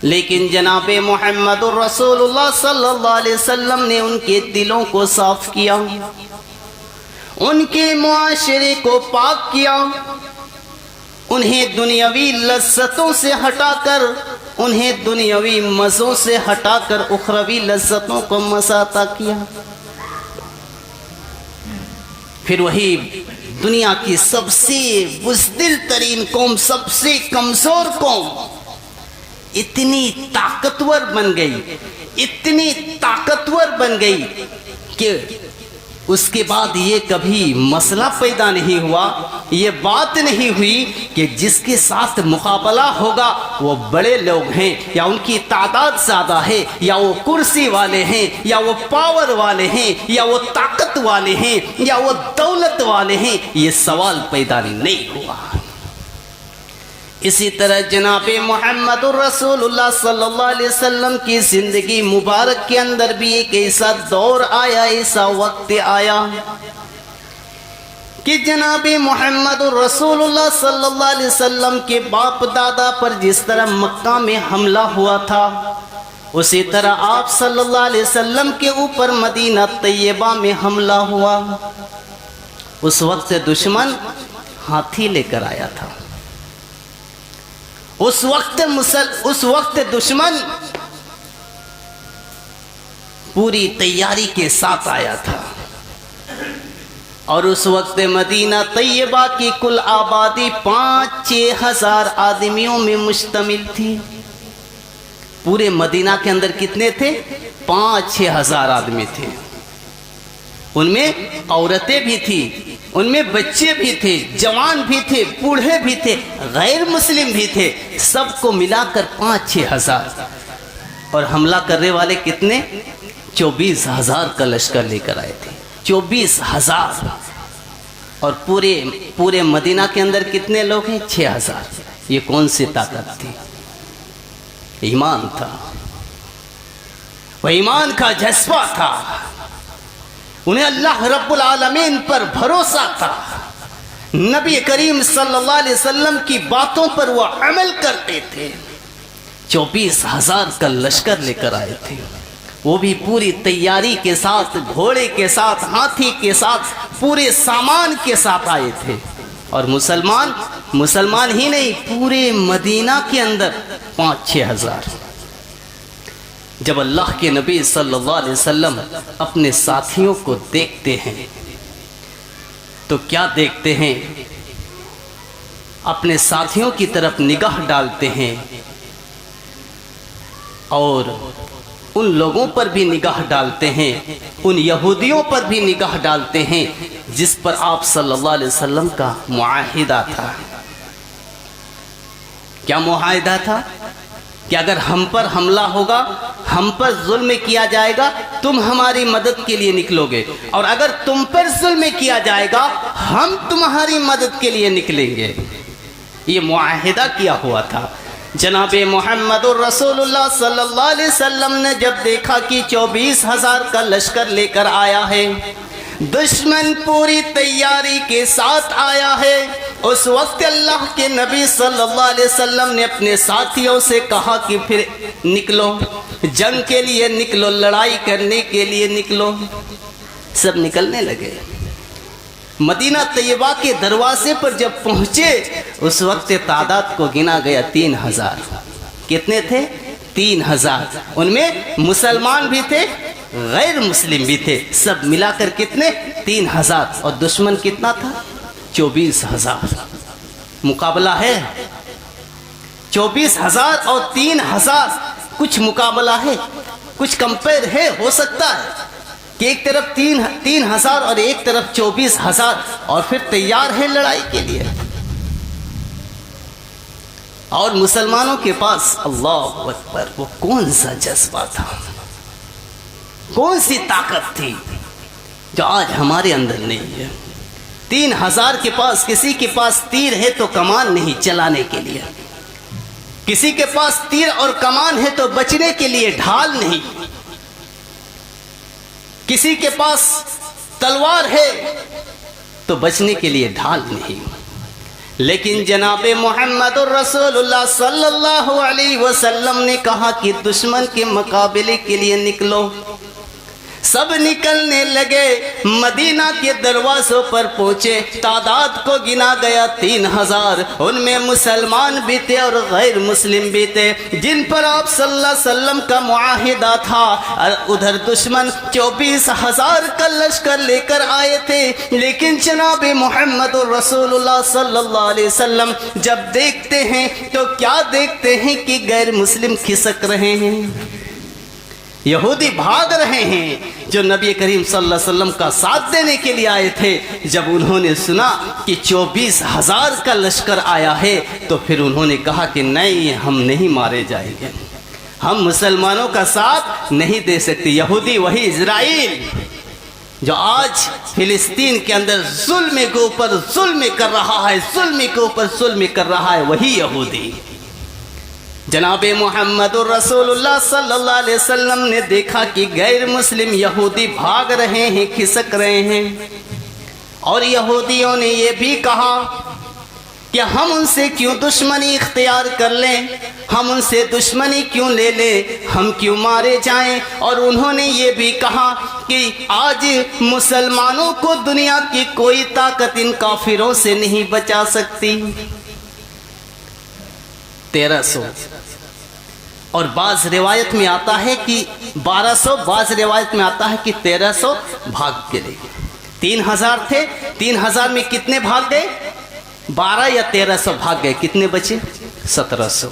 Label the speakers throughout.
Speaker 1: लेकिन जनाबे मुहम्मदुर रसूलुल्लाह सल्लल्लाहु अलैहि वसल्लम ने उनके दिलों को साफ किया, उनके मुआशरे को पाक किया, उन्हें दुनियावी लज्जतों से हटाकर, उन्हें दुनियावी मज़ों से हटाकर उखरवी लज्जतों को मसाता किया। फिर वही दुनिया की सबसे बुज़दिल तरीन कौम, सबसे कमज़ोर कौम इतनी ताकतवर बन गई, इतनी ताकतवर बन गई कि उसके बाद ये कभी मसला पैदा नहीं हुआ, ये बात नहीं हुई कि जिसके साथ मुकाबला होगा वो बड़े लोग हैं या उनकी तादाद ज़्यादा है या वो कुर्सी वाले हैं या वो पावर वाले हैं या वो ताकत वाले हैं या वो दौलत वाले हैं, ये सवाल पैदा नहीं हुआ। इसी तरह जनाबे मुहम्मदुर रसूलुल्लाह सल्लल्लाहु अलैहि वसल्लम की ज़िंदगी मुबारक के अंदर भी एक ऐसा दौर आया, ऐसा वक्त आया कि जनाबे मुहम्मदुर रसूलुल्लाह सल्लल्लाहु अलैहि वसल्लम के बाप दादा पर जिस तरह मक्का में हमला हुआ था, उसी तरह आप सल्लल्लाहु अलैहि वसल्लम के ऊपर मदीना तैयबा में हमला हुआ। उस वक्त दुश्मन हाथी लेकर आया था, उस वक्त दुश्मन पूरी तैयारी के साथ आया था। और उस वक्त मदीना तैयबा की कुल आबादी 5-6 हज़ार आदमियों में मुश्तमिल थी। पूरे मदीना के अंदर कितने थे? 5-6 हज़ार आदमी थे। उनमें औरतें भी थी, उनमें बच्चे भी थे, जवान भी थे, बूढ़े भी थे, गैर मुस्लिम भी थे, सबको मिलाकर 5-6 हज़ार। और हमला करने वाले कितने? 24,000 का लश्कर लेकर आए थे, 24,000। और पूरे मदीना के अंदर कितने लोग हैं? 6,000। ये कौन सी ताकत थी? ईमान था, वह ईमान का जज्बा था, उन्हें अल्लाह रब्बुल आलमीन पर भरोसा था, नबी करीम सल्लल्लाहु अलैहि वसल्लम की बातों पर वो अमल करते थे। 24,000 का लश्कर लेकर आए थे, वो भी पूरी तैयारी के साथ, घोड़े के साथ, हाथी के साथ, पूरे सामान के साथ आए थे। और मुसलमान ही नहीं, पूरे मदीना के अंदर 5-6 हज़ार। जब अल्लाह के नबी सल्लल्लाहु अलैहि वसल्लम अपने साथियों को देखते हैं तो क्या देखते हैं? अपने साथियों की तरफ निगाह डालते हैं और उन लोगों पर भी निगाह डालते हैं, उन यहूदियों पर भी निगाह डालते हैं जिस पर आप सल्लल्लाहु अलैहि वसल्लम का मुआहिदा था। क्या मुआहिदा था? कि अगर हम पर हमला होगा, हम पर जुल्म किया जाएगा, तुम हमारी मदद के लिए निकलोगे, और अगर तुम पर जुल्म किया जाएगा, हम तुम्हारी मदद के लिए निकलेंगे। ये मुआहिदा किया हुआ था। जनाबे मुहम्मदुर रसूलुल्लाह सल्लल्लाहु अलैहि वसल्लम ने जब देखा कि 24,000 का लश्कर लेकर आया है, दुश्मन पूरी तैयारी के साथ आया है, उस वक्त अल्लाह के नबी सल्लल्लाहु अलैहि वसल्लम ने अपने साथियों से कहा कि फिर निकलो, जंग के लिए निकलो, लड़ाई करने के लिए निकलो। सब निकलने लगे। मदीना तैयबा के दरवाजे पर जब पहुँचे, उस वक्त तादाद को गिना गया 3,000। कितने थे? 3,000। उनमें मुसलमान भी थे, गैर मुस्लिम भी थे, सब मिलाकर कितने? 3,000। और दुश्मन कितना था? 24,000। मुकाबला है 24,000 और 3,000। कुछ मुकाबला है, कुछ कंपेयर है। हो सकता है कि एक तरफ 3,000 और एक तरफ 24,000, और फिर तैयार है लड़ाई के लिए। और मुसलमानों के पास अल्लाह अकबर, वो कौन सा जज्बा था, कौन सी ताकत थी जो आज हमारे अंदर नहीं है। 3,000 के पास, किसी के पास तीर है तो कमान नहीं चलाने के लिए, किसी के पास तीर और कमान है तो बचने के लिए ढाल नहीं, किसी के पास तलवार है तो बचने के लिए ढाल नहीं। लेकिन जनाबे मोहम्मद रसूलुल्लाह सल्लल्लाहु अलैहि वसल्लम ने कहा कि दुश्मन के मुकाबले के लिए निकलो। सब निकलने लगे, मदीना के दरवाजों पर पहुंचे। तादाद को गिना गया 3000। उनमें मुसलमान भी थे और गैर मुस्लिम भी थे, जिन पर आप सल्लल्लाहु अलैहि वसल्लम का मुआहिदा था। और उधर दुश्मन 24,000 का लश्कर लेकर आए थे। लेकिन जनाब मोहम्मद रसूलुल्लाह सल्लल्लाहु अलैहि वसल्लम जब देखते हैं तो क्या देखते हैं कि गैर मुस्लिम खिसक रहे हैं, यहूदी भाग रहे हैं, जो नबी करीम सल्लल्लाहु अलैहि वसल्लम का साथ देने के लिए आए थे। जब उन्होंने सुना कि 24,000 का लश्कर आया है तो फिर उन्होंने कहा कि नहीं, हम नहीं मारे जाएंगे, हम मुसलमानों का साथ नहीं दे सकते। यहूदी वही इजराइल जो आज फिलिस्तीन के अंदर जुल्म के ऊपर जुल्म कर रहा है, जुल्म के ऊपर जुल्म कर रहा है, वही यहूदी। जनाबे मोहम्मद रसूलुल्लाह सल्लल्लाहु अलैहि वसल्लम ने देखा कि गैर मुस्लिम यहूदी भाग रहे हैं, खिसक रहे हैं। और यहूदियों ने ये भी कहा कि हम उनसे क्यों दुश्मनी इख्तियार कर लें, हम उनसे दुश्मनी क्यों ले लें, हम क्यों मारे जाएं। और उन्होंने ये भी कहा कि आज मुसलमानों को दुनिया की कोई ताकत इन काफिरों से नहीं बचा सकती। 1300 और बाज रिवायत में आता है कि 1200, बाज रिवायत में आता है कि 1300 भाग के लिए। 3000 थे, 3000 में कितने भाग गए? 12 या 1300 भाग गए। कितने बचे? 1700।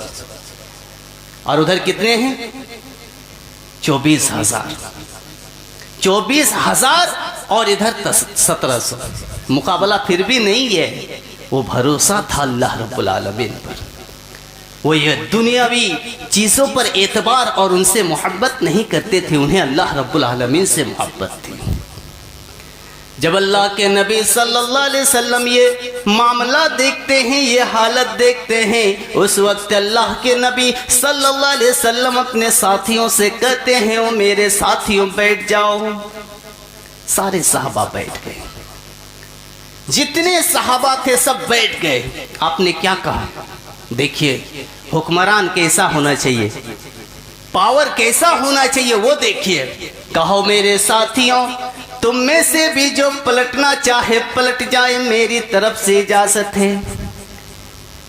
Speaker 1: और उधर कितने हैं? 24,000। 24,000 और इधर 1700। मुकाबला फिर भी नहीं है। वो भरोसा था अल्लाह रब्बुल आलमीन पर। वो ये दुनियावी चीज़ों पर एतबार और उनसे मोहब्बत नहीं करते थे, उन्हें अल्लाह रब्बुल आलमीन से मोहब्बत थी। जब अल्लाह के नबी सल्लल्लाहु अलैहि वसल्लम ये मामला देखते हैं, ये हालत देखते हैं, उस वक्त अल्लाह के नबी सल्लल्लाहु अलैहि वसल्लम अपने साथियों से कहते हैं, ओ मेरे साथियों बैठ जाओ। सारे सहाबा बैठ गए, जितने सहाबा थे सब बैठ गए। आपने क्या कहा? देखिए हुक्मरान कैसा होना चाहिए, पावर कैसा होना चाहिए, वो देखिए। कहो मेरे साथियों, तुम में से भी जो पलटना चाहे पलट जाए, मेरी तरफ से इजाजत है।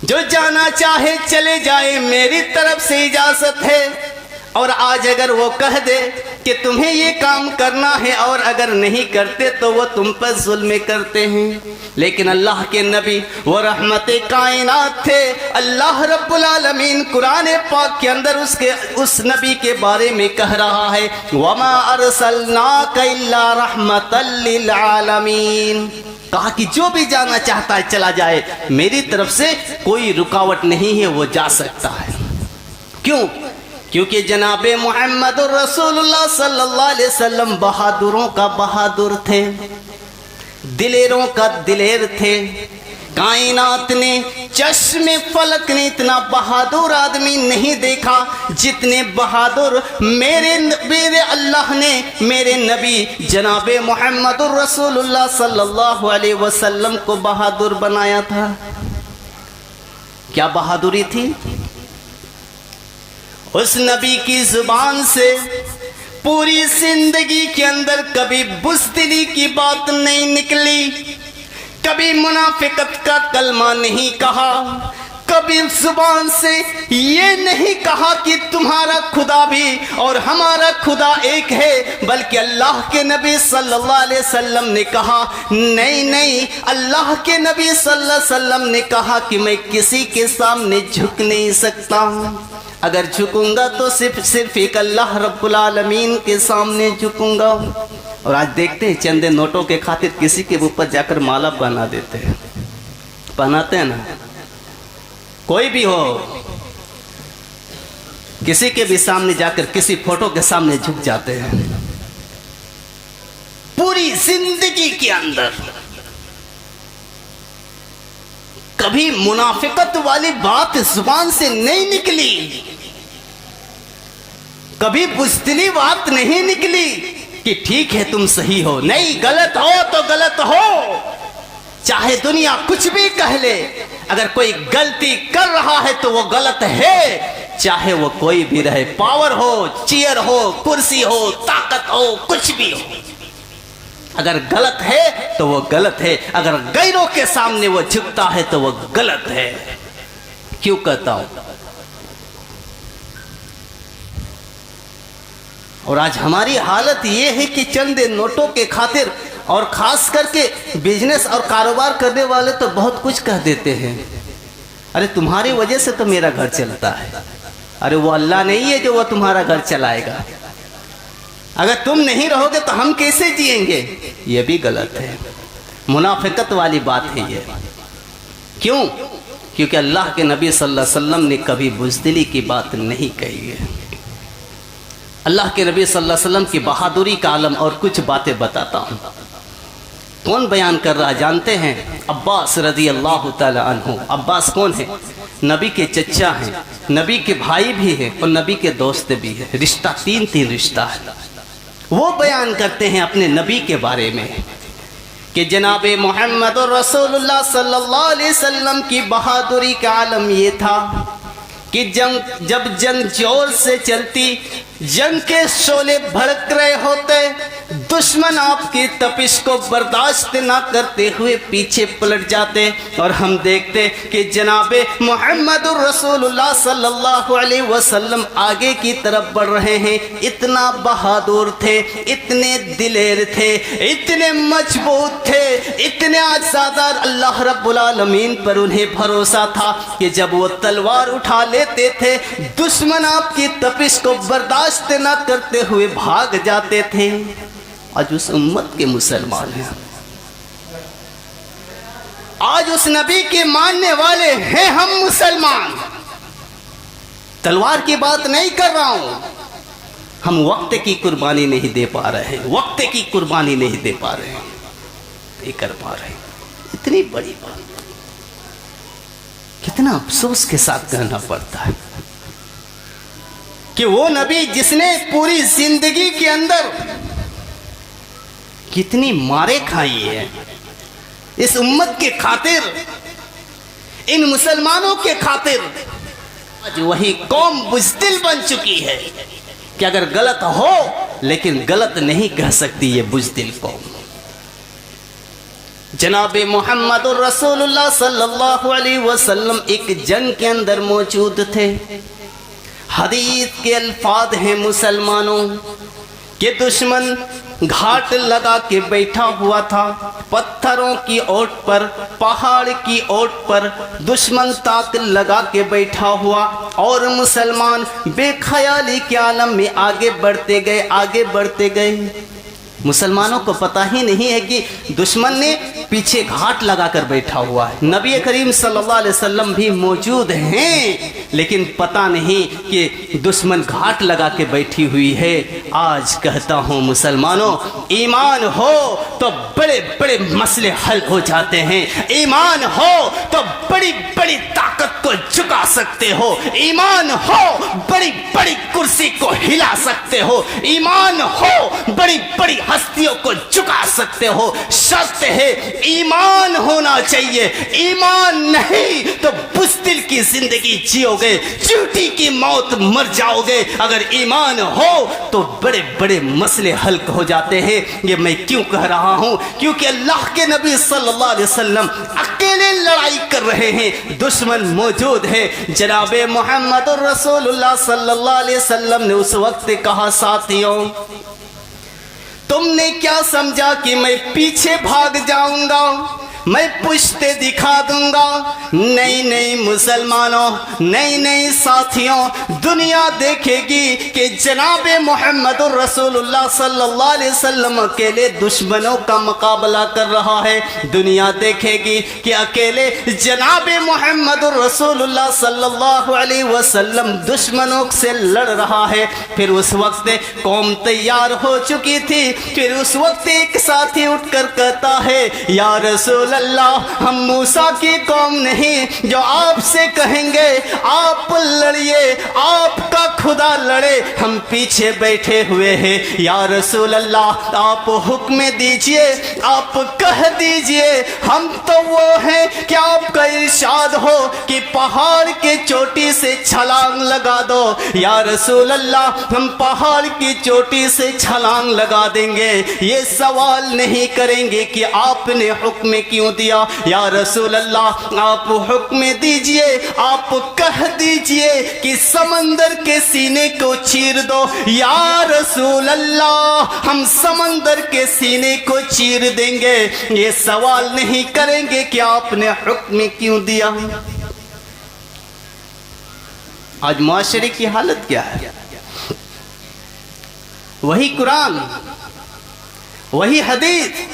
Speaker 1: जो जाना चाहे चले जाए, मेरी तरफ से इजाजत है। और आज अगर वो कह दे कि तुम्हें ये काम करना है और अगर नहीं करते तो वो तुम पर जुल्म करते हैं। लेकिन अल्लाह के नबी वो रहमते कायनात थे। अल्लाह रब्बुल आलमीन कुरान पाक के अंदर उस नबी के बारे में कह रहा है, वमा अरसलनाका इल्ला रहमतल लिल आलमीन। कहा कि जो भी जाना चाहता है चला जाए, मेरी तरफ से कोई रुकावट नहीं है, वो जा सकता है। क्यों? क्योंकि जनाबे मोहम्मद रसूलुल्लाह सल्लल्लाहु अलैहि वसल्लम बहादुरों का बहादुर थे, दिलेरों का दिलेर थे। कायनात ने, चश्मे फलक ने इतना बहादुर आदमी नहीं देखा जितने बहादुर मेरे अल्लाह ने मेरे नबी जनाबे मोहम्मद रसूलुल्लाह सल्लल्लाहु अलैहि वसल्लम को बहादुर बनाया था। क्या बहादुरी थी? उस नबी की जुबान से पूरी जिंदगी के अंदर कभी बुज़दिली की बात नहीं निकली, कभी मुनाफिकत का कलमा नहीं कहा, कभी जुबान से ये नहीं कहा कि तुम्हारा खुदा भी और हमारा खुदा एक है। बल्कि अल्लाह के नबी सल्लल्लाहु अलैहि वसल्लम ने कहा, नहीं नहीं, अल्लाह के नबी सल्लल्लाहु अलैहि वसल्लम ने कहा कि मैं किसी के सामने झुक नहीं सकता हूँ। अगर झुकूंगा तो सिर्फ एक अल्लाह रब्बुल आलमीन के सामने झुकूंगा। और आज देखते हैं चंदे नोटों के खातिर किसी के ऊपर जाकर माला बना देते हैं, पहनाते हैं ना। कोई भी हो, किसी के भी सामने जाकर किसी फोटो के सामने झुक जाते हैं। पूरी जिंदगी के अंदर कभी मुनाफिकत वाली बात जुबान से नहीं निकली, कभी बुज़दिली बात नहीं निकली कि ठीक है तुम सही हो, नहीं गलत हो तो गलत हो, चाहे दुनिया कुछ भी कह ले, अगर कोई गलती कर रहा है तो वो गलत है, चाहे वो कोई भी रहे, पावर हो, चेयर हो, कुर्सी हो, ताकत हो, कुछ भी हो, अगर गलत है तो वो गलत है। अगर गैरों के सामने वो झुकता है तो वो गलत है। क्यों कहता हूं? और आज हमारी हालत ये है कि चंद नोटों के खातिर, और खास करके बिजनेस और कारोबार करने वाले तो बहुत कुछ कह देते हैं। अरे तुम्हारी वजह से तो मेरा घर चलता है। अरे वो अल्लाह नहीं है जो वो तुम्हारा घर चलाएगा। अगर तुम नहीं रहोगे तो हम कैसे जिएंगे? ये भी गलत है, मुनाफिकत वाली बात है ये। क्यों? क्योंकि अल्लाह के नबी सल्लल्लाहु अलैहि वसल्लम ने कभी बुज़दिली की बात नहीं कही है। अल्लाह के नबी सल्लल्लाहु अलैहि वसल्लम की बहादुरी का आलम और कुछ बातें बताता हूँ। कौन बयान कर रहा जानते हैं? अब्बास रज़ी अल्लाह तआला अन्हु। अब्बास कौन है? नबी के चचा हैं, नबी के भाई भी हैं और नबी के दोस्त भी हैं। रिश्ता तीन रिश्ता है। वो बयान करते हैं अपने नबी के बारे में कि जनाबे मोहम्मद रसूलुल्लाह सल्लल्लाहु अलैहि वसल्लम की बहादुरी का आलम ये था कि जब जंग जोर से चलती, जंग के शोले भड़क रहे होते, दुश्मन आपकी तपिश को बर्दाश्त ना करते हुए पीछे पलट जाते और हम देखते कि जनाबे मोहम्मदुर रसूलुल्लाह सल्लल्लाहु अलैहि वसल्लम आगे की तरफ बढ़ रहे हैं। इतना बहादुर थे, इतने दिलेर थे, इतने मजबूत थे, इतने आज़ादार, अल्लाह रब्बुल आलमीन पर उन्हें भरोसा था कि जब वो तलवार उठा लेते थे, दुश्मन आपकी तपिश को बर्दाश्त ना करते हुए भाग जाते थे। आज उस उम्मत के मुसलमान हैं, आज उस नबी के मानने वाले हैं हम मुसलमान। तलवार की बात नहीं कर रहा हूं, हम वक्त की कुर्बानी नहीं दे पा रहे हैं, वक्त की कुर्बानी नहीं दे पा रहे हैं, नहीं कर पा रहे। इतनी बड़ी बात, कितना अफसोस के साथ कहना पड़ता है कि वो नबी जिसने पूरी जिंदगी के अंदर कितनी मारे खाई है, इस उम्मत के खातिर, इन मुसलमानों के खातिर, आज वही कौम बुज़दिल बन चुकी है कि अगर गलत हो लेकिन गलत नहीं कह सकती ये बुज़दिल कौम। जनाबे मोहम्मदुर रसूलुल्लाह सल्लल्लाहु अलैहि वसल्लम एक जंग के अंदर मौजूद थे। हदीस के अल्फाज हैं मुसलमानों कि दुश्मन घाट लगा के बैठा हुआ था, पत्थरों की ओट पर, पहाड़ की ओट पर दुश्मन ताक लगा के बैठा हुआ और मुसलमान बेख्याली के आलम में आगे बढ़ते गए, आगे बढ़ते गए। मुसलमानों को पता ही नहीं है कि दुश्मन ने पीछे घाट लगाकर बैठा हुआ है। नबी करीम सल्लल्लाहु अलैहि वसल्लम भी मौजूद हैं, लेकिन पता नहीं कि दुश्मन घाट लगा के बैठी हुई है। आज कहता हूँ मुसलमानों, ईमान हो तो बड़े बड़े मसले हल हो जाते हैं। ईमान हो तो बड़ी बड़ी ताकत को झुका सकते हो। ईमान हो बड़ी बड़ी कुर्सी को हिला सकते हो। ईमान हो बड़ी बड़ी हस्तियों को झुका सकते हो। शर्त है ईमान होना चाहिए। ईमान नहीं तो बुज़दिल की जिंदगी जियोगे, चूटी की मौत मर जाओगे। अगर ईमान हो तो बड़े बड़े मसले हल हो जाते हैं। ये मैं क्यों कह रहा हूं? क्योंकि अल्लाह के नबी सल्लल्लाहु अलैहि वसल्लम अकेले लड़ाई कर रहे हैं, दुश्मन मौजूद है। जनाबे मोहम्मद रसूलुल्लाह सल्लल्लाहु अलैहि वसल्लम ने उस वक्त कहा, साथियों तुमने क्या समझा कि मैं पीछे भाग जाऊंगा, मैं पुश्ते दिखा दूंगा? नहीं नहीं मुसलमानों, नहीं नहीं साथियों, दुनिया देखेगी कि जनाबे मोहम्मदुर रसूलुल्लाह सल्लल्लाहु अलैहि वसल्लम अकेले दुश्मनों का मुकाबला कर रहा है। दुनिया देखेगी कि अकेले जनाबे मोहम्मदुर रसूलुल्लाह सल्लल्लाहु अलैहि वसल्लम दुश्मनों से लड़ रहा है। फिर उस वक्त कौम तैयार हो चुकी थी। फिर उस वक्त एक साथी उठकर कहता है, या रसूल अल्लाह, हम मूसा की कौम नहीं जो आपसे कहेंगे आप लड़िए, आपका खुदा लड़े हम पीछे बैठे हुए हैं। या रसूल अल्लाह आप हुक्म दीजिए, आप कह दीजिए, हम तो वो हैं कि आपका इरशाद हो कि पहाड़ के चोटी से छलांग लगा दो। या रसूल अल्लाह हम पहाड़ की चोटी से छलांग लगा देंगे, ये सवाल नहीं करेंगे कि आपने हुक्म क्यों दिया। या रसूल अल्लाह आप हुक्म दीजिए, आप कह दीजिए कि समंदर के सीने को चीर दो। या रसूल अल्लाह हम समंदर के सीने को चीर देंगे, ये सवाल नहीं करेंगे कि आपने हुक्म क्यों दिया। आज माशरे की हालत क्या है? वही कुरान, वही हदीस,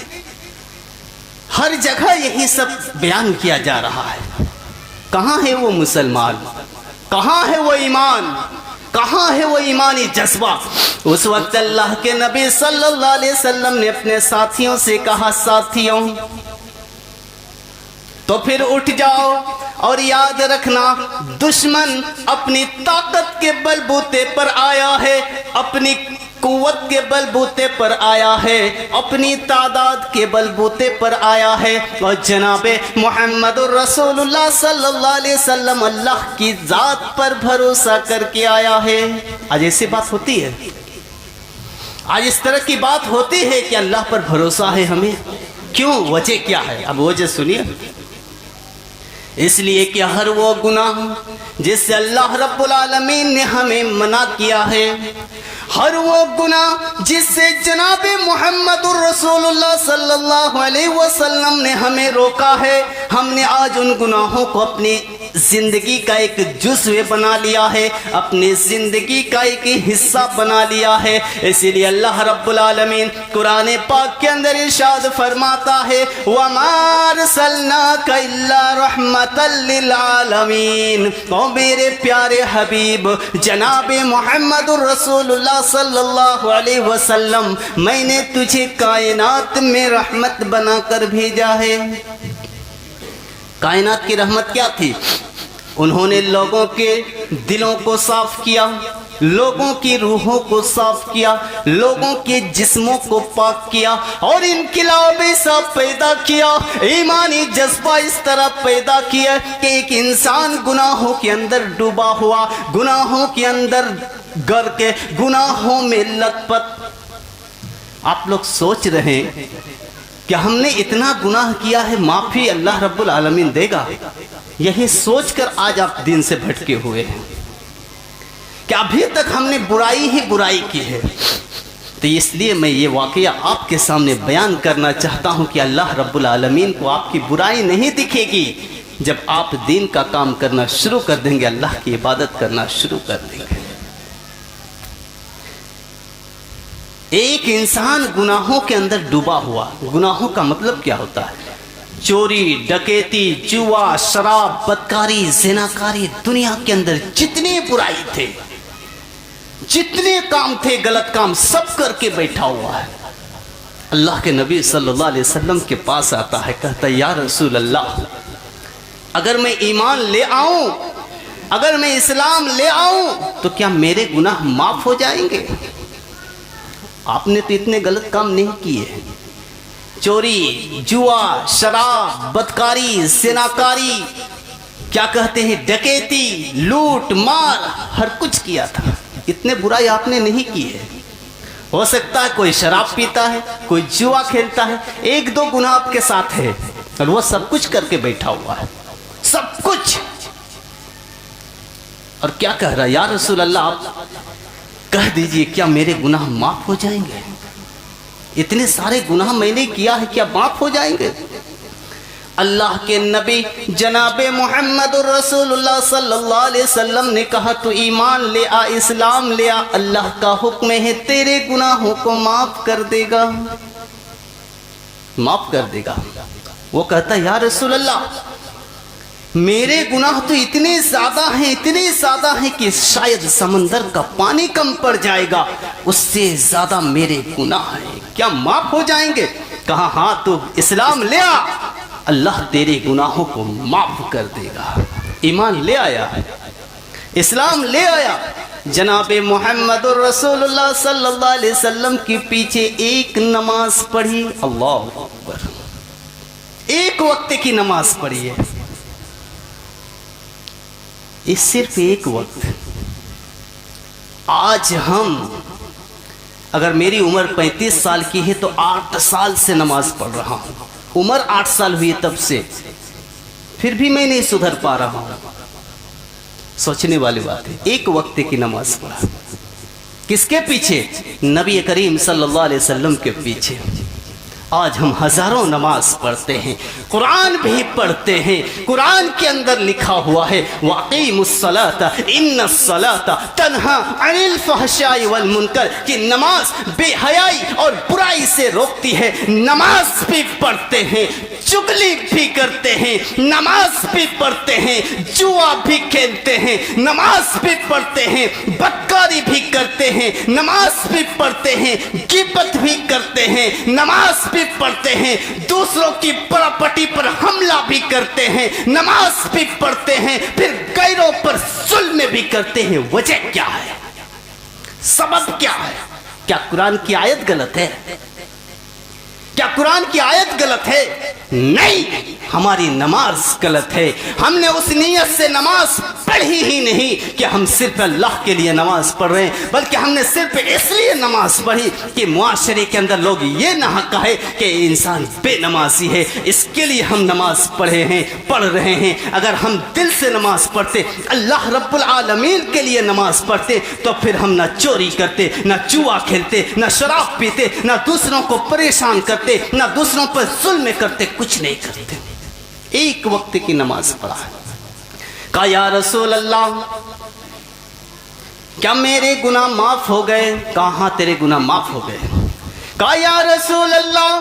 Speaker 1: हर जगह यही सब बयान किया जा रहा है। कहाँ है वो मुसलमान, कहाँ है वो ईमान, कहाँ है वो ईमानी जज्बा? उस वक्त अल्लाह के नबी सल्लल्लाहु अलैहि वसल्लम ने अपने साथियों से कहा, साथियों तो फिर उठ जाओ और याद रखना, दुश्मन अपनी ताकत के बलबूते पर आया है, अपनी कुव्वत के बलबूते पर आया है, अपनी तादाद के बलबूते पर आया है। और जनाबे मुहम्मदुर रसूलुल्लाह सल्लल्लाहु अलैहि वसल्लम अल्लाह की जात पर भरोसा करके आया है। आज ऐसी बात होती है, आज इस तरह की बात होती है कि अल्लाह पर भरोसा है हमें। क्यों? वजह क्या है? अब वजह सुनिए। इसलिए कि हर वो गुनाह जिससे अल्लाह रब्बुल आलमीन ने हमें मना किया है, हर वो गुनाह जिससे जनाबे मुहम्मदुर रसूलुल्लाह सल्लल्लाहु अलैहि वसल्लम ने हमें रोका है, हमने आज उन गुनाहों को अपनी जिंदगी का एक जुज़्व बना लिया है, अपनी जिंदगी का एक हिस्सा बना लिया है। इसीलिए अल्लाह रब्बुल आलमीन कुरान पाक के अंदर इरशाद फरमाता है, वमा अरसलनाका इल्ला रहमतल लिल आलमीन। ओ मेरे प्यारे हबीब जनाबे मुहम्मदुर रसूलुल्लाह सल्लल्लाहु अलैहि वसल्लम, मैंने तुझे कायनात में रहमत बनाकर भेजा है। कायनात की रहमत क्या थी? उन्होंने लोगों के दिलों को साफ किया, लोगों की रूहों को साफ किया, लोगों के जिस्मों को पाक किया और इनकलाब ऐसा पैदा किया, ईमानी जज्बा इस तरह पैदा किया कि एक इंसान गुनाहों के अंदर डूबा हुआ, गुनाहों के अंदर गर के, गुनाहों में लथपथ। आप लोग सोच रहे हैं कि हमने इतना गुनाह किया है, माफी अल्लाह रब्बुल आलमीन देगा? यही सोचकर आज आप दिन से भटके हुए हैं कि अभी तक हमने बुराई ही बुराई की है। तो इसलिए मैं ये वाकया आपके सामने बयान करना चाहता हूँ कि अल्लाह रब्बुल आलमीन को आपकी बुराई नहीं दिखेगी जब आप दीन का काम करना शुरू कर देंगे, अल्लाह की इबादत करना शुरू कर देंगे। एक इंसान गुनाहों के अंदर डूबा हुआ, गुनाहों का मतलब क्या होता है? चोरी, डकैती, जुआ, शराब, बदकारी, ज़िनाकारी, दुनिया के अंदर जितने बुराई थे, जितने काम थे गलत काम, सब करके बैठा हुआ है। अल्लाह के नबी सल्लल्लाहु अलैहि वसल्लम के पास आता है, कहता है, या रसूल अल्लाह, अगर मैं ईमान ले आऊं, अगर मैं इस्लाम ले आऊं तो क्या मेरे गुनाह माफ हो जाएंगे? आपने तो इतने गलत काम नहीं किए, चोरी, जुआ, शराब, बदकारी, ज़िनाकारी, क्या कहते हैं, डकैती, लूट मार, हर कुछ किया था। इतने बुराई आपने नहीं की है। हो सकता है कोई शराब पीता है, कोई जुआ खेलता है, एक दो गुनाह आपके साथ है और वो सब कुछ करके बैठा हुआ है, सब कुछ। और क्या कह रहा है, या रसूल अल्लाह आप कह दीजिए क्या मेरे गुनाह माफ हो जाएंगे? इतने सारे गुनाह मैंने किया है, क्या माफ हो जाएंगे? अल्लाह के नबी जनाबे मुहम्मदुर रसूलुल्लाह सल्लल्लाहु अलैहि वसल्लम ने कहा, तू ईमान ले आ, इस्लाम ले आ, अल्लाह का हुक्म है तेरे गुनाहों को माफ कर देगा, माफ कर देगा। वो कहता, या रसूल अल्लाह मेरे गुनाह तो इतने ज्यादा हैं, इतने ज्यादा हैं कि शायद समंदर का पानी कम पड़ जाएगा, उससे ज्यादा मेरे गुनाह हैं, क्या माफ हो जाएंगे? कहा, हाँ तो इस्लाम ले आ, अल्लाह तेरे गुनाहों को माफ कर देगा। ईमान ले आया है, इस्लाम ले आया। जनाबे मोहम्मद रसूलुल्लाह सल्लल्लाहु अलैहि वसल्लम के पीछे एक नमाज पढ़ी, अल्लाह अकबर, एक वक्त की नमाज पढ़ी है। इस सिर्फ एक वक्त। आज हम, अगर मेरी उम्र 35 साल की है तो 8 साल से नमाज पढ़ रहा हूं। उम्र 8 साल हुई तब से, फिर भी मैं नहीं सुधर पा रहा हूं। सोचने वाली बात है। एक वक्त की नमाज पढ़ा, किसके पीछे? नबी करीम सल्लल्लाहु अलैहि वसल्लम के पीछे। आज हम हजारों नमाज पढ़ते हैं, कुरान भी पढ़ते हैं। कुरान के अंदर लिखा हुआ है वक़ीमुस्सलाता इन्नस्सलाता तन्हा अनिल फहशाई वल मुनकर, कि नमाज बेहयाई और बुराई से रोकती है। नमाज भी पढ़ते हैं, चुगली भी करते हैं, नमाज भी पढ़ते हैं, जुआ भी खेलते हैं, नमाज भी पढ़ते हैं, बदकारी भी करते हैं, नमाज भी पढ़ते हैं, गिबत भी करते हैं, नमाज भी पढ़ते हैं, दूसरों की प्रॉपर्टी पर हमला भी करते हैं, नमाज भी पढ़ते हैं, फिर गैरों पर जुल्म भी करते हैं। वजह क्या है? सबब क्या है? क्या कुरान की आयत गलत है? क्या कुरान की आयत गलत है? नहीं, हमारी नमाज गलत है। हमने उस नीयत से नमाज पढ़ी ही नहीं कि हम सिर्फ अल्लाह के लिए नमाज पढ़ रहे हैं, बल्कि हमने सिर्फ इसलिए नमाज पढ़ी कि मुआशरे के अंदर लोग ये ना कहे कि इंसान बेनमाजी है, इसके लिए हम नमाज पढ़ रहे हैं। अगर हम दिल से नमाज पढ़ते, अल्लाह रब्बुल आलमीन के लिए नमाज पढ़ते, तो फिर हम ना चोरी करते, ना जुआ खेलते, ना शराब पीते, ना दूसरों को परेशान करते, ना दूसरों पर जुल्म करते, कुछ नहीं करते। एक वक्त की नमाज पढ़ा। कहा या रसूल अल्लाह, क्या मेरे गुनाह माफ हो गए? कहा हाँ, तेरे गुनाह माफ हो गए। कहा या रसूल अल्लाह,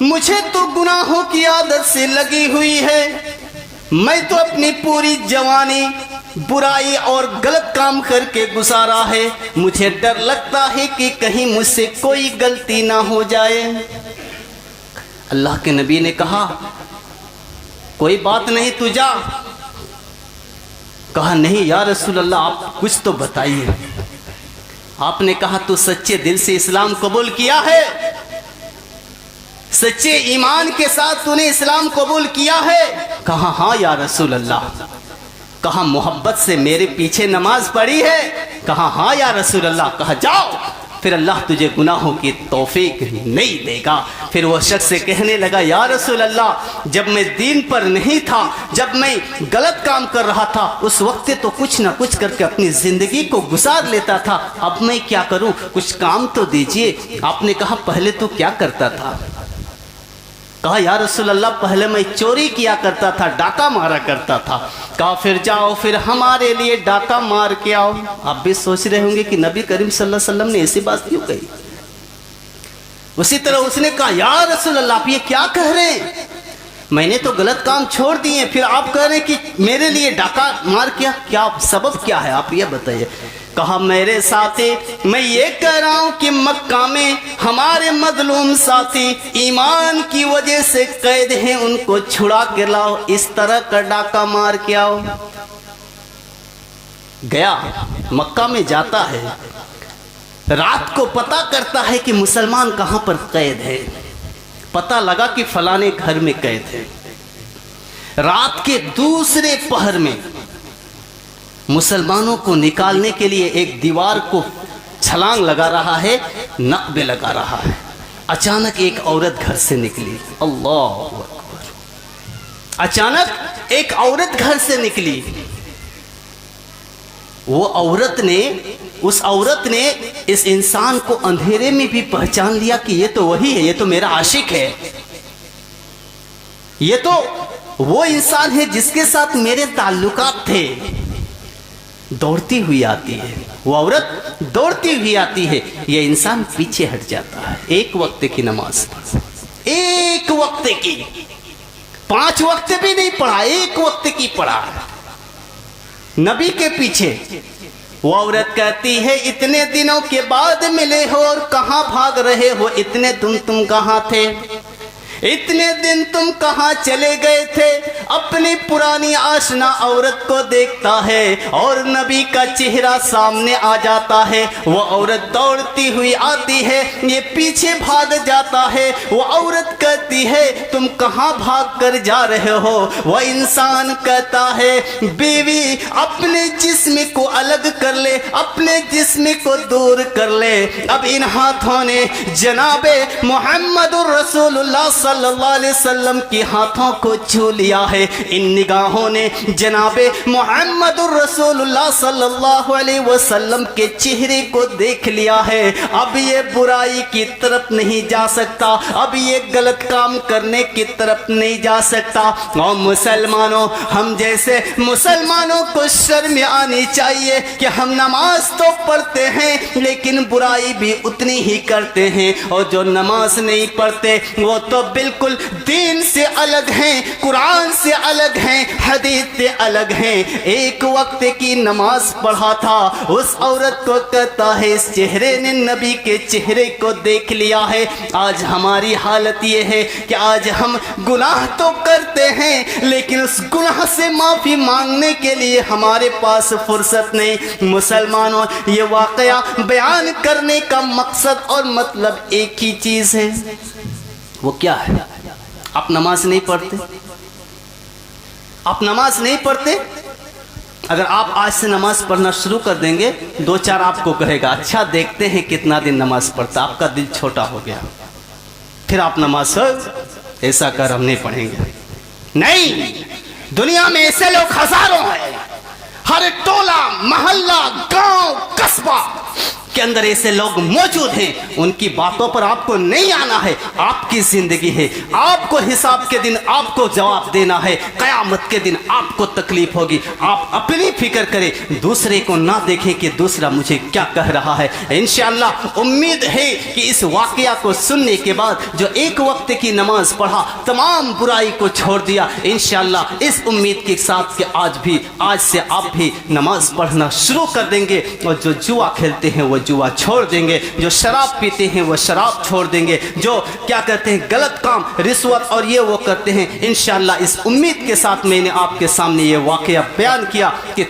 Speaker 1: मुझे तो गुनाहों की आदत से लगी हुई है। मैं तो अपनी पूरी जवानी बुराई और गलत काम करके गुजारा है। मुझे डर लगता है कि कहीं मुझसे कोई गलती ना हो जाए। अल्लाह के नबी ने कहा कोई बात नहीं, तू जा। कहा नहीं या रसूल अल्लाह, आप कुछ तो बताइए। आपने कहा तू सच्चे दिल से इस्लाम कबूल किया है? सच्चे ईमान के साथ तूने इस्लाम कबूल किया है? कहा हाँ या रसूल अल्लाह। कहा मोहब्बत से मेरे पीछे नमाज पढ़ी है? कहा हाँ या रसूल अल्लाह। कहा जाओ, फिर अल्लाह तुझे गुनाहों की तौफीक नहीं देगा। फिर वह शख्स से कहने लगा या रसूल अल्लाह, जब मैं दीन पर नहीं था, जब मैं गलत काम कर रहा था, उस वक्त तो कुछ ना कुछ करके अपनी जिंदगी को गुजार लेता था। अब मैं क्या करूं? कुछ काम तो दीजिए। आपने कहा पहले तो क्या करता था? कहा या रसूल अल्लाह, पहले मैं चोरी किया करता था, डाका मारा करता था। कहा फिर जाओ, फिर हमारे लिए डाका मार के आओ। आप भी सोच रहे होंगे कि नबी करीम सल्लल्लाहु अलैहि वसल्लम ने ऐसी बात क्यों कही। उसी तरह उसने कहा या रसूल अल्लाह, आप ये क्या कह रहे हैं? मैंने तो गलत काम छोड़ दिए, फिर आप कह रहे हैं कि मेरे लिए डाका मार किया, क्या सबब क्या है? आप ये बताइए। कहा मेरे साथी, मैं ये कह रहा हूं कि मक्का में हमारे मजलूम साथी ईमान की वजह से कैद हैं, उनको छुड़ा के लाओ, इस तरह का डाका मार के आओ। गया, मक्का में जाता है, रात को पता करता है कि मुसलमान कहां पर कैद है। पता लगा कि फलाने घर में कैद है। रात के दूसरे पहर में मुसलमानों को निकालने के लिए एक दीवार को छलांग लगा रहा है, नक़बे लगा रहा है। अचानक एक औरत घर से निकली। अल्लाह अकबर। अचानक एक औरत घर से निकली। उस औरत ने इस इंसान को अंधेरे में भी पहचान लिया कि ये तो वही है, ये तो मेरा आशिक है, ये तो वो इंसान है जिसके साथ मेरे ताल्लुकात थे। दौड़ती हुई आती है, वो औरत दौड़ती हुई आती है, ये इंसान पीछे हट जाता है। एक वक्त की नमाज पढ़, एक वक्त की, 5 वक्त भी नहीं पढ़ा, एक वक्त की पढ़ा। नबी के पीछे वो औरत कहती है इतने दिनों के बाद मिले हो और कहां भाग रहे हो? इतने तुम कहां थे? इतने दिन तुम कहां चले गए थे? अपनी पुरानी आशना औरत को देखता है और नबी का चेहरा सामने आ जाता है। वो औरत दौड़ती हुई आती है, ये पीछे भाग जाता है। वो औरत कहती है तुम कहाँ भाग कर जा रहे हो? वो इंसान कहता है बीवी अपने जिस्म को अलग कर ले, अपने जिस्म को दूर कर ले। अब इन हाथों ने जनाबे मुहम्मदुर रसूलुल्लाह सल्लल्लाहु अलैहि वसल्लम के हाथों को छू लिया है। इन निगाहों ने जनाबे मुहम्मदुर रसूलुल्लाह सल्लल्लाहु अलैहि वसल्लम के चेहरे को देख लिया है। अब ये बुराई की तरफ नहीं जा सकता, अब ये गलत काम करने की तरफ नहीं जा सकता। और मुसलमानों, हम जैसे मुसलमानों को शर्म आनी चाहिए कि हम नमाज तो पढ़ते हैं लेकिन बुराई भी उतनी ही करते हैं। और जो नमाज नहीं पढ़ते वो तो बिल्कुल दीन से अलग हैं, कुरान से अलग हैं, हदीस से अलग हैं। एक वक्त की नमाज पढ़ा था, उस औरत को कहता है इस चेहरे ने नबी के चेहरे को देख लिया है। आज हमारी हालत ये है कि आज हम गुनाह तो करते हैं लेकिन उस गुनाह से माफी मांगने के लिए हमारे पास फुर्सत नहीं। मुसलमानों, ये वाकया बयान करने का मकसद और मतलब एक ही चीज है। वो क्या है? आप नमाज नहीं पढ़ते, आप नमाज नहीं पढ़ते। अगर आप आज से नमाज पढ़ना शुरू कर देंगे, दो चार आपको कहेगा अच्छा देखते हैं कितना दिन नमाज पढ़ता, आपका दिल छोटा हो गया, फिर आप नमाज ऐसा कर हम नहीं पढ़ेंगे। नहीं, दुनिया में ऐसे लोग हजारों हैं। हर टोला मोहल्ला गांव कस्बा के अंदर ऐसे लोग मौजूद हैं। उनकी बातों पर आपको नहीं आना है। आपकी जिंदगी है, आपको हिसाब के दिन आपको जवाब देना है। कयामत के दिन आपको तकलीफ होगी। आप अपनी फिक्र करें, दूसरे को ना देखें कि दूसरा मुझे क्या कह रहा है। इंशाअल्लाह उम्मीद है कि इस वाकया को सुनने के बाद जो एक वक्त की नमाज पढ़ा, तमाम बुराई को छोड़ दिया, इंशाअल्लाह इस उम्मीद के साथ कि आज से आप भी नमाज पढ़ना शुरू कर देंगे। और जो जुआ खेलते हैं वो जुआ छोड़ देंगे, जो शराब पीते हैं वो शराब छोड़ देंगे, जो क्या कहते हैं गलत काम रिश्वत और ये वो करते हैं। इंशाअल्लाह इस उम्मीद के साथ मैंने आपके सामने ये वाकया बयान किया कि